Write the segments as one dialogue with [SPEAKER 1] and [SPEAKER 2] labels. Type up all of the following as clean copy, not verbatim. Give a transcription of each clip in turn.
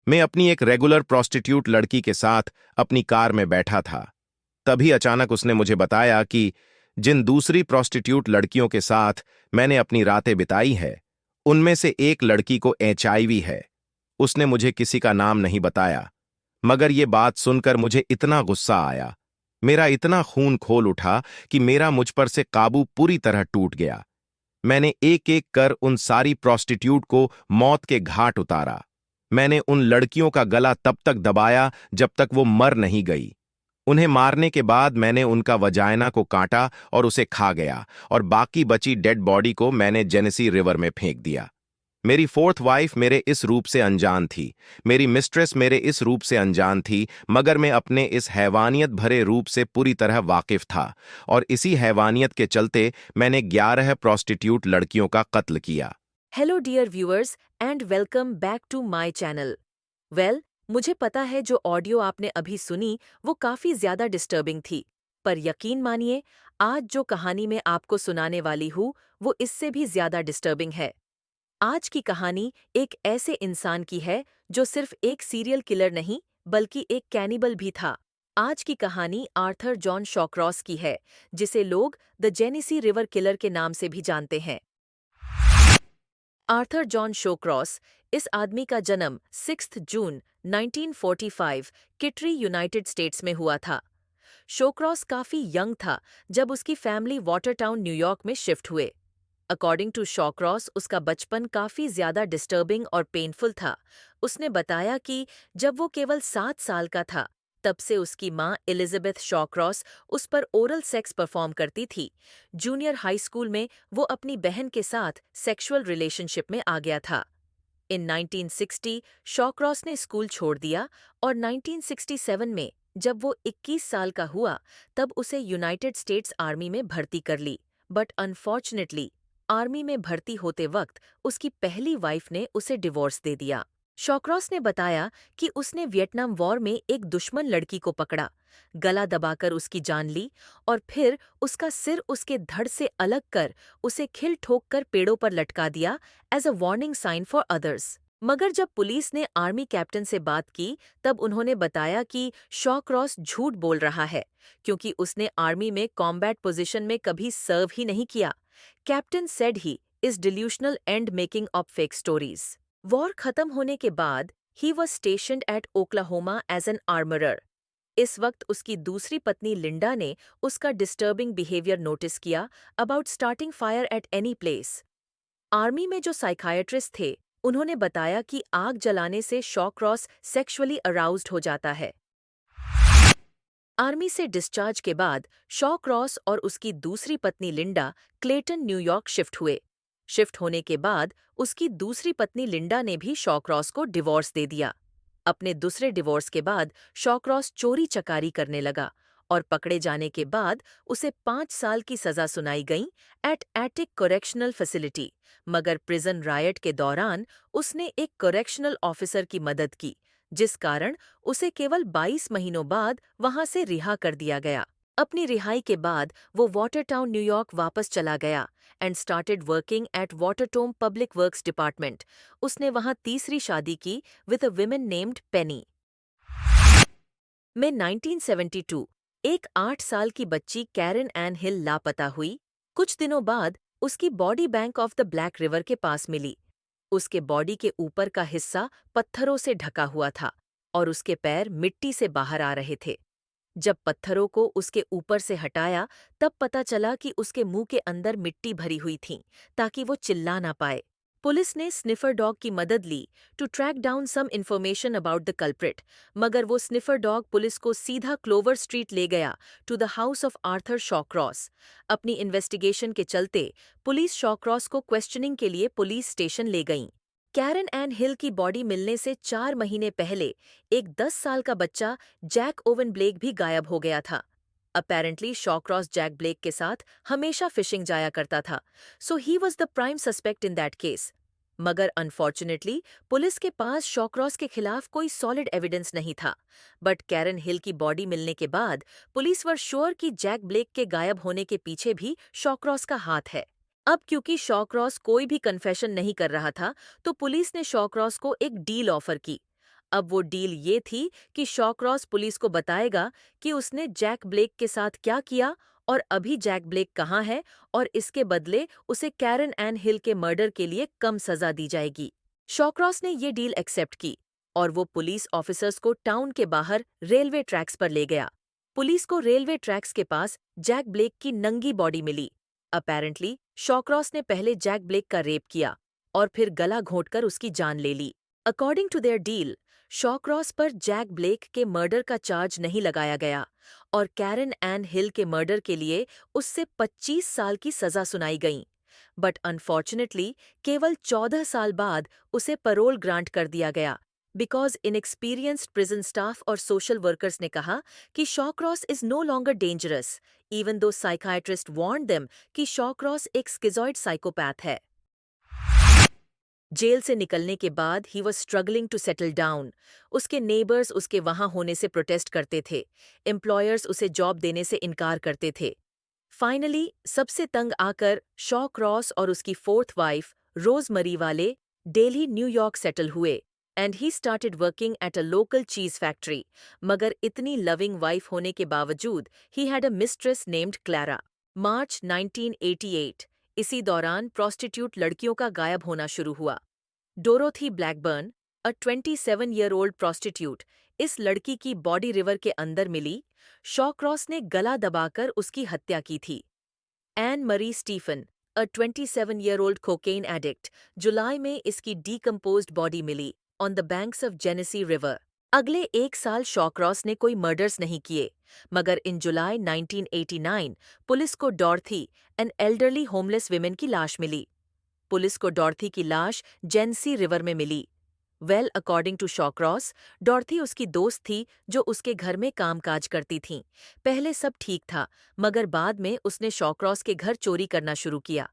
[SPEAKER 1] मैं अपनी एक रेगुलर प्रोस्टिट्यूट लड़की के साथ अपनी कार में बैठा था। तभी अचानक उसने मुझे बताया कि जिन दूसरी प्रोस्टिट्यूट लड़कियों के साथ मैंने अपनी रातें बिताई है, उनमें से एक लड़की को एचआईवी है। उसने मुझे किसी का नाम नहीं बताया, मगर ये बात सुनकर मुझे इतना गुस्सा आया, मेरा इतना खून खोल उठा कि मेरा मुझ पर से काबू पूरी तरह टूट गया। मैंने एक एक कर उन सारी प्रोस्टिट्यूट को मौत के घाट उतारा। मैंने उन लड़कियों का गला तब तक दबाया जब तक वो मर नहीं गई। उन्हें मारने के बाद मैंने उनका वजाइना को काटा और उसे खा गया, और बाकी बची डेड बॉडी को मैंने जेनेसी रिवर में फेंक दिया। मेरी फोर्थ वाइफ मेरे इस रूप से अनजान थी, मेरी मिस्ट्रेस मेरे इस रूप से अनजान थी, मगर मैं अपने इस हैवानियत भरे रूप से पूरी तरह वाकिफ था, और इसी हैवानियत के चलते मैंने 11 प्रोस्टिट्यूट लड़कियों का कत्ल किया।
[SPEAKER 2] Hello dear viewers and welcome back to my channel. Well, मुझे पता है जो ऑडियो आपने अभी सुनी वो काफ़ी ज़्यादा डिस्टर्बिंग थी, पर यकीन मानिए आज जो कहानी मैं आपको सुनाने वाली हूँ वो इससे भी ज़्यादा डिस्टर्बिंग है। आज की कहानी एक ऐसे इंसान की है जो सिर्फ एक सीरियल किलर नहीं बल्कि एक कैनिबल भी था। आज की कहानी आर्थर जॉन शॉक्रॉस की है, जिसे लोग द जेनेसी रिवर किलर के नाम से भी जानते हैं। आर्थर जॉन शॉक्रॉस, इस आदमी का जन्म 6 जून 1945 किटरी, यूनाइटेड स्टेट्स में हुआ था। शॉक्रॉस काफ़ी यंग था जब उसकी फैमिली वाटरटाउन, न्यूयॉर्क में शिफ्ट हुए। अकॉर्डिंग टू शॉक्रॉस, उसका बचपन काफ़ी ज़्यादा डिस्टर्बिंग और पेनफुल था। उसने बताया कि जब वो केवल 7 साल का था, तब से उसकी माँ एलिजाबेथ शॉक्रॉस उस पर ओरल सेक्स परफॉर्म करती थी। जूनियर हाई स्कूल में वो अपनी बहन के साथ सेक्सुअल रिलेशनशिप में आ गया था। इन 1960 शॉक्रॉस ने स्कूल छोड़ दिया और 1967 में जब वो 21 साल का हुआ तब उसे यूनाइटेड स्टेट्स आर्मी में भर्ती कर ली। बट अनफॉर्चुनेटली आर्मी में भर्ती होते वक्त उसकी पहली वाइफ ने उसे डिवोर्स दे दिया। शॉक्रॉस ने बताया कि उसने वियतनाम वॉर में एक दुश्मन लड़की को पकड़ा, गला दबाकर उसकी जान ली और फिर उसका सिर उसके धड़ से अलग कर उसे खिल ठोक कर पेड़ों पर लटका दिया as a warning sign for others. मगर जब पुलिस ने आर्मी कैप्टन से बात की तब उन्होंने बताया कि शॉक्रॉस झूठ बोल रहा है, क्योंकि उसने आर्मी में कॉम्बैट पोजीशन में कभी सर्व ही नहीं किया। Captain said he is delusional and making up fake stories. War खत्म होने के बाद ही was stationed at Oklahoma as an armourer. इस वक्त उसकी दूसरी पत्नी लिंडा ने उसका डिस्टर्बिंग बिहेवियर नोटिस किया about starting fire at any place. Army में जो साइकायट्रिस्ट थे उन्होंने बताया कि आग जलाने से शॉक्रॉस सेक्सुअली अराउज्ड हो जाता है। आर्मी से डिस्चार्ज के बाद शॉक्रॉस और उसकी दूसरी पत्नी लिंडा क्लेटन, न्यूयॉर्क शिफ्ट हुए। शिफ्ट होने के बाद उसकी दूसरी पत्नी लिंडा ने भी शॉक्रॉस को डिवोर्स दे दिया। अपने दूसरे डिवोर्स के बाद शॉक्रॉस चोरी चकारी करने लगा और पकड़े जाने के बाद उसे 5 साल की सजा सुनाई गई एट एटिक करेक्शनल फैसिलिटी। मगर प्रिजन रायट के दौरान उसने एक करेक्शनल ऑफिसर की मदद की, जिस कारण उसे केवल 22 महीनों बाद वहां से रिहा कर दिया गया। अपनी रिहाई के बाद वो वाटरटाउन, न्यूयॉर्क वापस चला गया and started working at Watertown public works department. उसने वहां तीसरी शादी की with a women named Penny. में 1972 एक 8 साल की बच्ची कैरन एन हिल लापता हुई। कुछ दिनों बाद उसकी body bank of the black river के पास मिली। उसके बॉडी के ऊपर का हिस्सा पत्थरों से ढका हुआ था और उसके पैर मिट्टी से बाहर आ रहे थे। जब पत्थरों को उसके ऊपर से हटाया तब पता चला कि उसके मुंह के अंदर मिट्टी भरी हुई थी, ताकि वो चिल्ला ना पाए। पुलिस ने स्निफर डॉग की मदद ली to track down some information about the culprit, मगर वो स्निफर डॉग पुलिस को सीधा क्लोवर स्ट्रीट ले गया to the house of Arthur Shawcross. अपनी इन्वेस्टिगेशन के चलते पुलिस शॉक्रॉस को क्वेश्चनिंग के लिए पुलिस स्टेशन ले गई। कैरन एन हिल की बॉडी मिलने से 4 महीने पहले एक 10 साल का बच्चा जैक ओवन ब्लेक भी गायब हो गया था। अपेरेंटली शॉक्रॉस जैक ब्लेक के साथ हमेशा फिशिंग जाया करता था, so he was the prime suspect in that case. मगर अनफॉर्चुनेटली पुलिस के पास शॉक्रॉस के खिलाफ कोई सॉलिड एविडेंस नहीं था। बट कैरन हिल की बॉडी मिलने के बाद पुलिस वर श्योर कि जैक ब्लेक के गायब होने के पीछे भी शॉक्रॉस का हाथ है। अब क्योंकि शॉक्रॉस कोई भी कन्फेशन नहीं कर रहा था, तो पुलिस ने शॉक्रॉस को एक डील ऑफर की। अब वो डील ये थी कि शॉक्रॉस पुलिस को बताएगा कि उसने जैक ब्लेक के साथ क्या किया और अभी जैक ब्लेक कहाँ है, और इसके बदले उसे कैरन एन हिल के मर्डर के लिए कम सजा दी जाएगी। शॉक्रॉस ने ये डील एक्सेप्ट की और वो पुलिस ऑफिसर्स को टाउन के बाहर रेलवे ट्रैक्स पर ले गया। पुलिस को रेलवे ट्रैक्स के पास जैक ब्लेक की नंगी बॉडी मिली। अपेरेंटली शॉक्रॉस ने पहले जैक ब्लेक का रेप किया और फिर गला घोंटकर उसकी जान ले ली। अकॉर्डिंग टू देयर डील, शॉक्रॉस पर जैक ब्लेक के मर्डर का चार्ज नहीं लगाया गया और कैरन एन हिल के मर्डर के लिए उससे 25 साल की सजा सुनाई गई। बट अनफॉर्चुनेटली केवल 14 साल बाद उसे पैरोल ग्रांट कर दिया गया बिकॉज इनएक्सपीरियंस्ड प्रिजन स्टाफ और सोशल वर्कर्स ने कहा कि Shawcross is no longer dangerous, even though psychiatrist warn them कि शॉक्रॉस एक स्किजॉइड साइकोपैथ है। जेल से निकलने के बाद ही was struggling to settle down. उसके नेबर्स उसके वहां होने से प्रोटेस्ट करते थे, एम्प्लॉयर्स उसे जॉब देने से इनकार करते थे। फाइनली सबसे तंग आकर शॉक्रॉस और उसकी फोर्थ वाइफ रोजमरी वाले डेली न्यूयॉर्क सेटल हुए and he started working at a local cheese factory. मगर इतनी लविंग वाइफ होने के बावजूद he had a mistress named Clara. March 1988, इसी दौरान प्रोस्टिट्यूट लड़कियों का गायब होना शुरू हुआ। डोरोथी ब्लैकबर्न, अ 27-year-old prostitute, इस लड़की की बॉडी रिवर के अंदर मिली। शॉक्रॉस ने गला दबाकर उसकी हत्या की थी। Ann Marie Stephen, a 27-year-old cocaine addict, जुलाई में इसकी डीकम्पोज्ड बॉडी मिली on the banks of Genesee river. अगले एक साल शॉक्रॉस ने कोई मर्डर्स नहीं किए, मगर इन जुलाई 1989 पुलिस को डॉर्थी, एन एल्डरली होमलेस विमेन की लाश मिली। पुलिस को डॉर्थी की लाश जेनेसी रिवर में मिली। अकॉर्डिंग टू शॉक्रॉस, डॉर्थी उसकी दोस्त थी जो उसके घर में कामकाज करती थीं। पहले सब ठीक था, मगर बाद में उसने शॉक्रॉस के घर चोरी करना शुरू किया।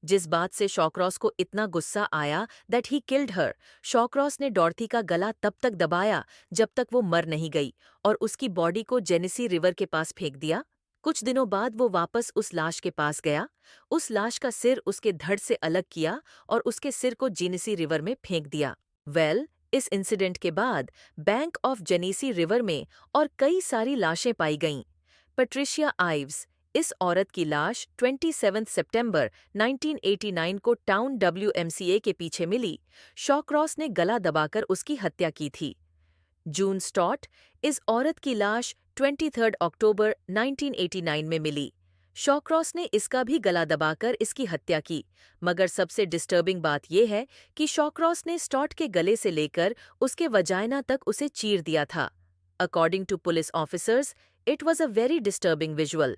[SPEAKER 2] जिस बात से शॉक्रॉस को इतना गुस्सा आया दैट ही किल्ड हर। शॉक्रॉस ने डॉर्थी का गला तब तक दबाया जब तक वो मर नहीं गई और उसकी बॉडी को जेनेसी रिवर के पास फेंक दिया। कुछ दिनों बाद वो वापस उस लाश के पास गया, उस लाश का सिर उसके धड़ से अलग किया और उसके सिर को जेनेसी रिवर में फेंक दिया। इस इंसिडेंट के बाद बैंक ऑफ जेनेसी रिवर में और कई सारी लाशें पाई गईं। पैट्रिशिया आइव्स, इस औरत की लाश 27 सितंबर 1989 को टाउन WMCA के पीछे मिली। शॉक्रॉस ने गला दबाकर उसकी हत्या की थी। जून स्टॉट, इस औरत की लाश 23 अक्टूबर 1989 में मिली। शॉक्रॉस ने इसका भी गला दबाकर इसकी हत्या की, मगर सबसे डिस्टर्बिंग बात यह है कि शॉक्रॉस ने स्टॉट के गले से लेकर उसके वजाइना तक उसे चीर दिया था। According to police officers, it was a very disturbing visual.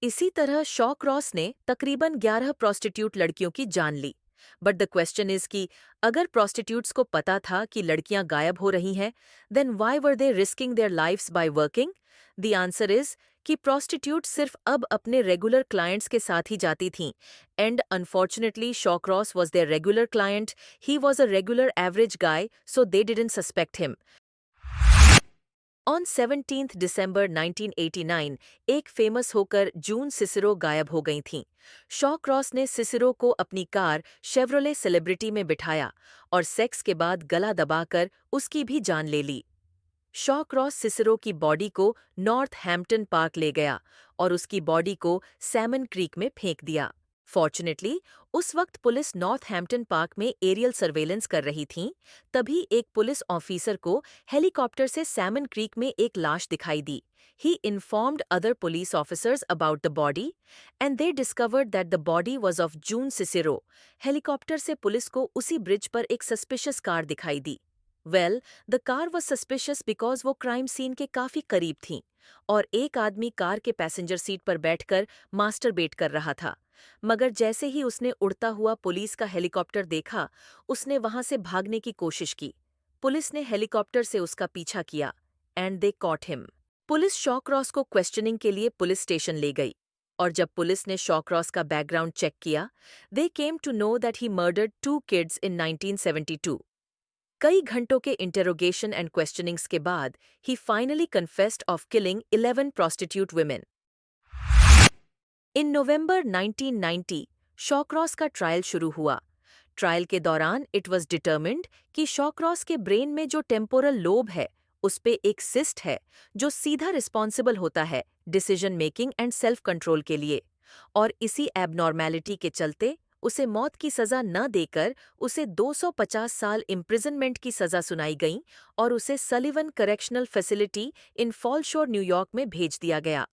[SPEAKER 2] इसी तरह शॉक्रॉस ने तकरीबन 11 प्रोस्टिट्यूट लड़कियों की जान ली। बट द क्वेश्चन इज कि अगर प्रोस्टिट्यूट्स को पता था कि लड़कियां गायब हो रही हैं, then why were they risking their lives by working? The answer is कि प्रोस्टिट्यूट सिर्फ अब अपने रेगुलर क्लाइंट्स के साथ ही जाती थीं, and unfortunately Shawcross was their regular client. He was a regular average guy, so they didn't suspect him. On 17 दिसंबर 1989 एक फेमस होकर जून सिसिरो गायब हो गई थीं। शॉक्रॉस ने सिसिरो को अपनी कार शेव्रोले सेलिब्रिटी में बिठाया और सेक्स के बाद गला दबाकर उसकी भी जान ले ली। शॉक्रॉस सिसिरो की बॉडी को नॉर्थ हैम्पटन पार्क ले गया और उसकी बॉडी को सैमन क्रीक में फेंक दिया। फॉर्चुनेटली उस वक्त पुलिस नॉर्थ हैम्पटन पार्क में एरियल सर्वेलेंस कर रही थी। तभी एक पुलिस ऑफिसर को हेलीकॉप्टर से सैमन क्रीक में एक लाश दिखाई दी। He informed other police officers about the body and they discovered that the body was of June Cicero. Helicopter से पुलिस को उसी ब्रिज पर एक सस्पिशियस कार दिखाई दी। The car was suspicious because वो क्राइम सीन के काफी करीब थीं और एक आदमी कार के पैसेंजर सीट पर बैठकर मास्टरबेट कर रहा था। मगर जैसे ही उसने उड़ता हुआ पुलिस का हेलीकॉप्टर देखा, उसने वहां से भागने की कोशिश की। पुलिस ने हेलीकॉप्टर से उसका पीछा किया and they caught him. Police Shawcross को क्वेश्चनिंग के लिए पुलिस स्टेशन ले गई और जब पुलिस ने शॉक्रॉस का बैकग्राउंड चेक किया, they came to know that he murdered 2 kids in 1972। कई घंटों के इंटेरोगेशन एंड क्वेश्चनिंग्स के बाद he finally confessed of killing 11 prostitute women। In नवंबर 1990 शॉक्रॉस का ट्रायल शुरू हुआ। ट्रायल के दौरान इट वॉज डिटर्मिन्ड कि शॉक्रॉस के ब्रेन में जो टेम्पोरल लोब है उस पे एक सिस्ट है जो सीधा रिस्पॉन्सिबल होता है decision making and self control के लिए, और इसी एबनॉर्मैलिटी के चलते उसे मौत की सजा न देकर उसे 250 साल इम्प्रिजनमेंट की सजा सुनाई गई और उसे Sullivan correctional facility in fall शोर न्यूयॉर्क में भेज दिया गया।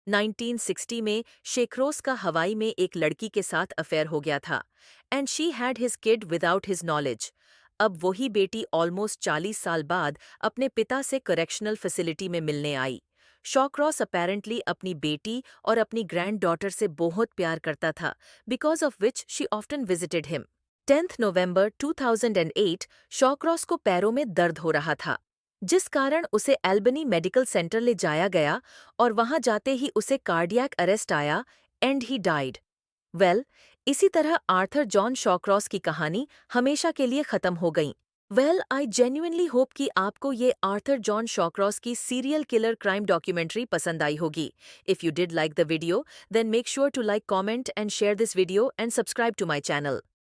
[SPEAKER 2] 1960 में शेखरोस का हवाई में एक लड़की के साथ अफेयर हो गया था and she had his kid without his knowledge. अब वही बेटी ऑलमोस्ट 40 साल बाद अपने पिता से करेक्शनल फैसिलिटी में मिलने आई। शॉक्रॉस अपेरेंटली अपनी बेटी और अपनी ग्रैंड डॉटर से बहुत प्यार करता था, because of which she often visited him. 10 नवंबर 2008 शॉक्रॉस को पैरों में दर्द हो रहा था, जिस कारण उसे एल्बनी मेडिकल सेंटर ले जाया गया और वहां जाते ही उसे कार्डियक अरेस्ट आया एंड ही डाइड। वेल, इसी तरह आर्थर जॉन शॉक्रॉस की कहानी हमेशा के लिए खत्म हो गई। वेल, आई जेन्युइनली होप कि आपको ये आर्थर जॉन शॉक्रॉस की सीरियल किलर क्राइम डॉक्यूमेंट्री पसंद आई होगी। If you did like the video, then make sure to like, comment and share this video and subscribe to my channel.